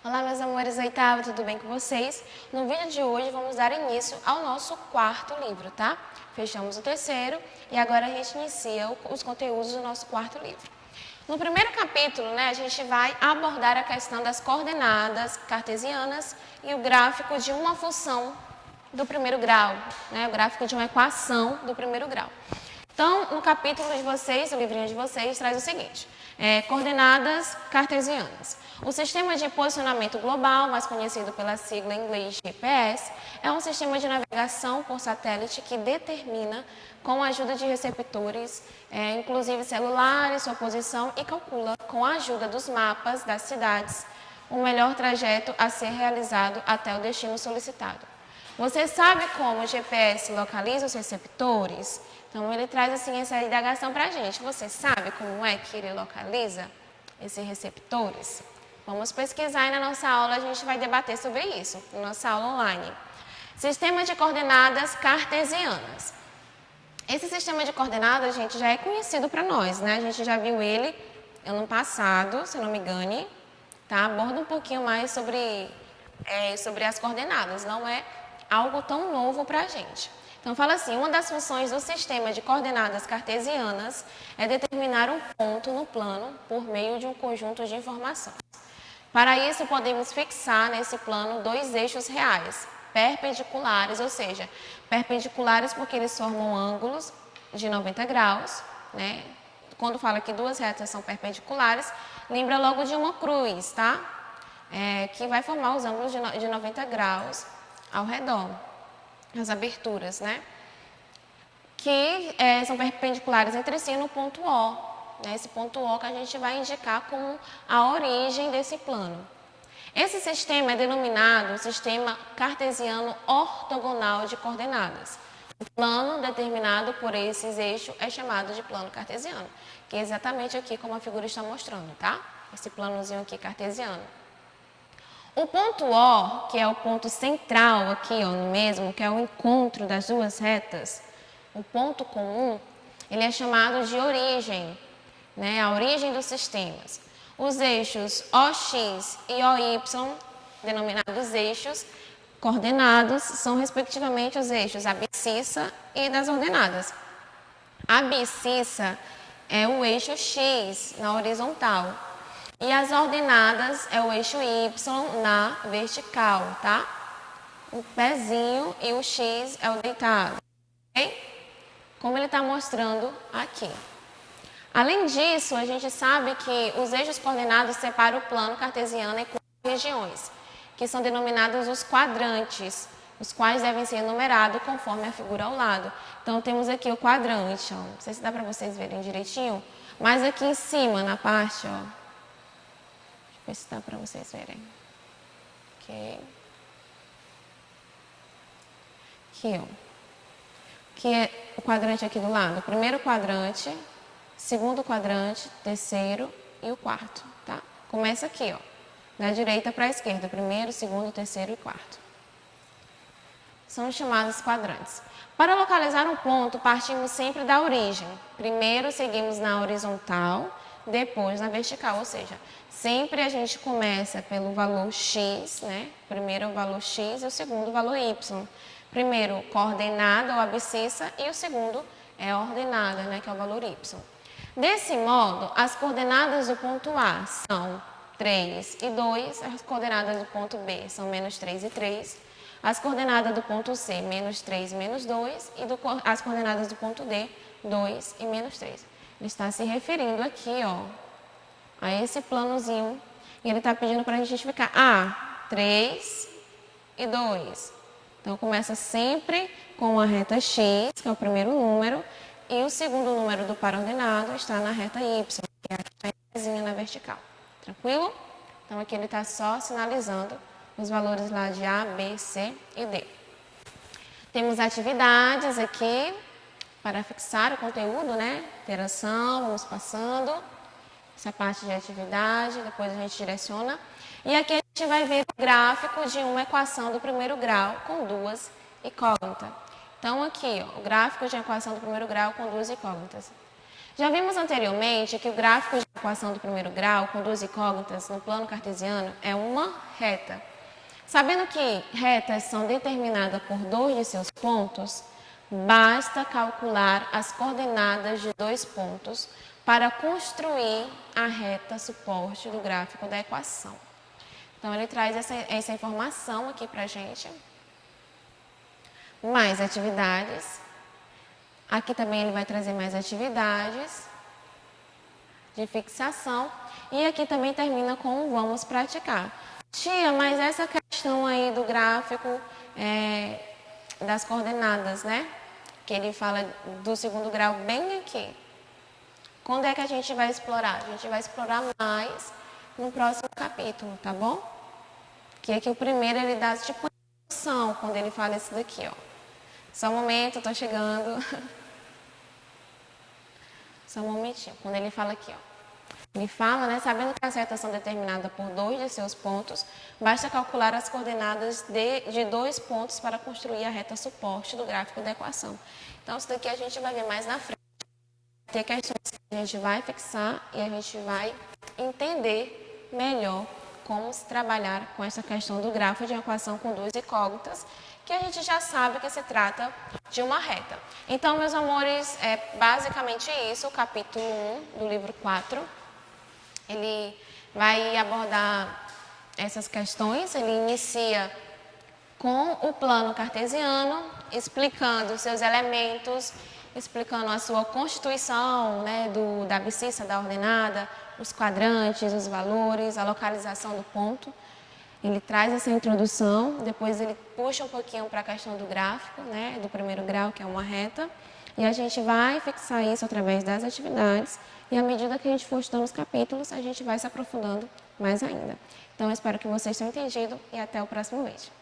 Olá, meus amores oitavo, tudo bem com vocês? No vídeo de hoje vamos dar início ao nosso quarto livro, tá? Fechamos o terceiro e agora a gente inicia os conteúdos do nosso quarto livro. No primeiro capítulo, a gente vai abordar a questão das coordenadas cartesianas e o gráfico de uma função do primeiro grau, o gráfico de uma equação do primeiro grau. Então, no capítulo de vocês, o livrinho de vocês, traz o seguinte: coordenadas cartesianas. O sistema de posicionamento global, mais conhecido pela sigla em inglês GPS, é um sistema de navegação por satélite que determina, com a ajuda de receptores, inclusive celulares, sua posição e calcula, com a ajuda dos mapas das cidades, o melhor trajeto a ser realizado até o destino solicitado. Você sabe como o GPS localiza os receptores? Então, ele traz assim essa indagação para a gente. Você sabe como é que ele localiza esses receptores? Vamos pesquisar e na nossa aula a gente vai debater sobre isso, na nossa aula online. Sistema de coordenadas cartesianas. Esse sistema de coordenadas, gente, já é conhecido para nós, A gente já viu ele ano passado, se não me engane, tá? Aborda um pouquinho mais sobre as coordenadas, não é algo tão novo para a gente. Então, fala assim, uma das funções do sistema de coordenadas cartesianas é determinar um ponto no plano por meio de um conjunto de informações. Para isso, podemos fixar nesse plano dois eixos reais, perpendiculares, ou seja, perpendiculares porque eles formam ângulos de 90 graus, Quando fala que duas retas são perpendiculares, lembra logo de uma cruz, tá? Que vai formar os ângulos de 90 graus ao redor, as aberturas, Que são perpendiculares entre si no ponto O, Esse ponto O que a gente vai indicar como a origem desse plano. Esse sistema é denominado sistema cartesiano ortogonal de coordenadas. O plano determinado por esses eixos é chamado de plano cartesiano, que é exatamente aqui como a figura está mostrando, tá? Esse planozinho aqui cartesiano. O ponto O, que é o ponto central aqui, no mesmo, que é o encontro das duas retas, o ponto comum, ele é chamado de origem, a origem dos sistemas. Os eixos OX e OY, denominados eixos coordenados, são respectivamente os eixos abscissa e das ordenadas. A abscissa é o eixo X na horizontal e as ordenadas é o eixo Y na vertical, tá? O pezinho e o X é o deitado, ok? Como ele está mostrando aqui. Além disso, a gente sabe que os eixos coordenados separam o plano cartesiano em 4 regiões, que são denominados os quadrantes, os quais devem ser numerados conforme a figura ao lado. Então, temos aqui o quadrante, não sei se dá para vocês verem direitinho, mas aqui em cima, na parte, deixa eu ver se dá para vocês verem. Ok. Aqui, que é o quadrante aqui do lado, o primeiro quadrante, segundo quadrante, terceiro e o quarto, tá? Começa aqui, da direita para a esquerda, primeiro, segundo, terceiro e quarto. São chamados quadrantes. Para localizar um ponto, partimos sempre da origem. Primeiro seguimos na horizontal, depois na vertical, ou seja, sempre a gente começa pelo valor x, Primeiro o valor x e o segundo o valor y. Primeiro coordenada ou abscissa e o segundo é a ordenada, que é o valor y. Desse modo, as coordenadas do ponto A são 3 e 2, as coordenadas do ponto B são menos 3 e 3, as coordenadas do ponto C, menos 3 e menos 2, e as coordenadas do ponto D, 2 e menos 3. Ele está se referindo aqui, a esse planozinho, e ele está pedindo para a gente identificar 3 e 2. Então, começa sempre com a reta X, que é o primeiro número, e o segundo número do par ordenado está na reta Y, que é a retinha na vertical. Tranquilo? Então, aqui ele está só sinalizando os valores lá de A, B, C e D. Temos atividades aqui para fixar o conteúdo, Interação, vamos passando. Essa parte de atividade, depois a gente direciona. E aqui a gente vai ver o gráfico de uma equação do primeiro grau com duas incógnitas. Então, aqui, o gráfico de equação do primeiro grau com duas incógnitas. Já vimos anteriormente que o gráfico de equação do primeiro grau com duas incógnitas no plano cartesiano é uma reta. Sabendo que retas são determinadas por dois de seus pontos, basta calcular as coordenadas de dois pontos para construir a reta suporte do gráfico da equação. Então, ele traz essa informação aqui para a gente. Mais atividades. Aqui também ele vai trazer mais atividades de fixação. E aqui também termina com vamos praticar. Tia, mas essa questão aí do gráfico das coordenadas, né? Que ele fala do segundo grau bem aqui. Quando é que a gente vai explorar? A gente vai explorar mais no próximo capítulo, tá bom? Que aqui o primeiro ele dá tipo noção quando ele fala isso daqui, ó. Só um momento, eu tô chegando. Só um momentinho. Quando ele fala aqui, ó. Ele fala, né, sabendo que as retas são determinadas por dois de seus pontos, basta calcular as coordenadas de dois pontos para construir a reta suporte do gráfico da equação. Então, isso daqui a gente vai ver mais na frente. Tem questões que a gente vai fixar e a gente vai entender melhor como se trabalhar com essa questão do gráfico de equação com duas incógnitas, que a gente já sabe que se trata de uma reta. Então, meus amores, é basicamente isso, o capítulo 1 do livro 4. Ele vai abordar essas questões, ele inicia com o plano cartesiano, explicando seus elementos, explicando a sua constituição, né, da abscissa da ordenada, os quadrantes, os valores, a localização do ponto. Ele traz essa introdução, depois ele puxa um pouquinho para a questão do gráfico, né, do primeiro grau, que é uma reta, e a gente vai fixar isso através das atividades, e à medida que a gente for estudando os capítulos, a gente vai se aprofundando mais ainda. Então, eu espero que vocês tenham entendido e até o próximo vídeo.